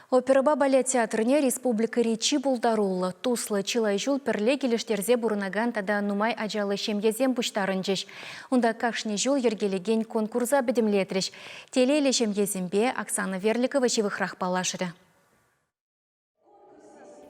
Опера балет театрыне республика речи булдарулы. Туслы чилай жул пірле келіштерзе бұрынаган тада нумай ажалы шемгезем бұштарынжыш. Онда какшне жул ергелеген конкурса бідімлетріш. Телейлі шемгезембе Оксана Верликова живыхрах палашыры.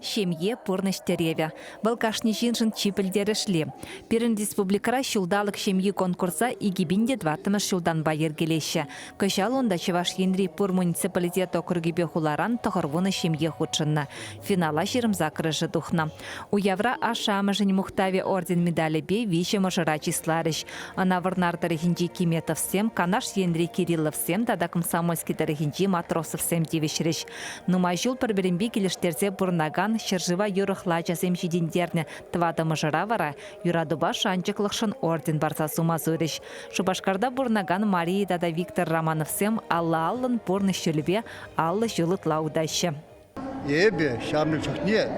Шемье пурныштереве. Балкашни жинжин чипілдерішле. Пирін республикара шулдалық шемье конкурса игибинде 20 шулдан байыр келеші. Кышал онда Чеваш Енри пур муниципалитет округебе хуларан тұғырвуны шемье худшынна. Финала жирымза кырыжы духна. Уявра ашамыжын мухтаве орден медали бе вище мажыра числарыш. Ана варнар тарихинчи Киметов сем, Канаш Енри Кириллов сем, тада комсомольский тарихинчи Матросов сем девишрыш. Нумай жул пірбірінбе келіштерзе бұрнаган шыржыва юрықла жазем жидендерне твада мажыра вара, юрадуба шанчықлықшын орден барса сума зөріш. Шубашкарда бұрнаган Мария дада Виктор Романов сем алла аллын бұрны шөлібе аллы жылыт лаудайшы. Ебе, шамны чықне,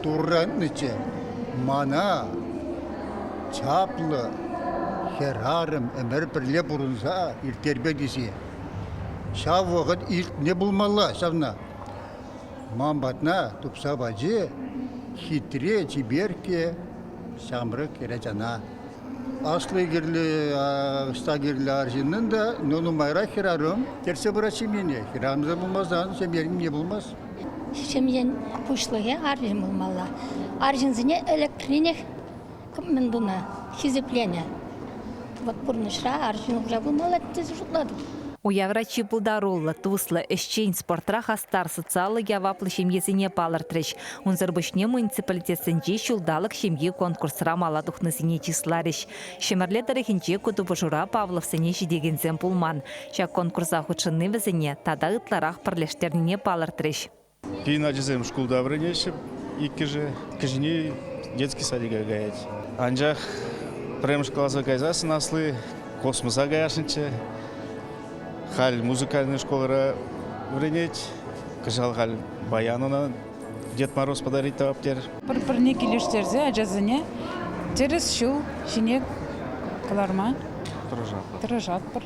турранныче, мана, чаплы, херарым, әмір бірле бұрынса, иртербе десе. Шав вағыт илт не бұлмалла, шавна. Мамбатна, тупса баджи, хитре, чиберке, шамры керечана. Аслы герлі, стагерлі аржинның да, нону майра херарым, терсе бұрачы мене. Херамза бұлмаздан, шемерім не бұлмаз. Шемьен пушлығы аржин бұлмалла. Аржинзіне электрине кіммін бұна, хизеплене. Вот бұрнышра аржин ұғыра бұлмалла, тез жұтлады. Уявра чипулдарулы, туслы, эшчейн спортра хастар социалы яваплы шемьезіне палыртрыш. Унзырбышне муниципалитетсенже шулдалық шемье конкурсыра маладухны сіне числарыш. Шемерле тарихинче кутубыжура Павловсыне жидегензен пулман. Шак конкурса худшынны візіне тада ытларах парлештеріне палыртрыш. Пейна жезем шкулда вренешіп, кіжіне детский садига гаять. Анжақ премш класса гайзасын аслы, космоса гаяшынче. Халь музыкальная школа вренеть, кажал халь баянына Дед Мороз подарить таптер. Пырне келештерзе ажазыне терес шул шинек каларма тырыжат пыр.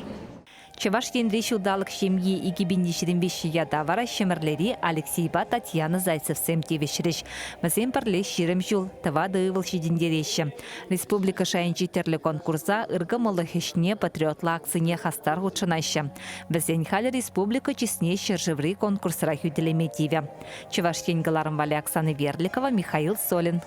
Чеваш Енри шулдалық шемье 2025 яда вара шемерлери Алексейба Татьяна Зайцев сем тевешреш. Мазем парле ширым жул тавады ывыл шидендереші. Республика шайынчы терлі конкурса ыргымылы хешне патриотла акцияне хастар худшынайшы. Бізен халі республика чесне шыржывры конкурсыра хүделеметиве. Чеваш Енгаларым вали Оксана Верликова, Михаил Солин.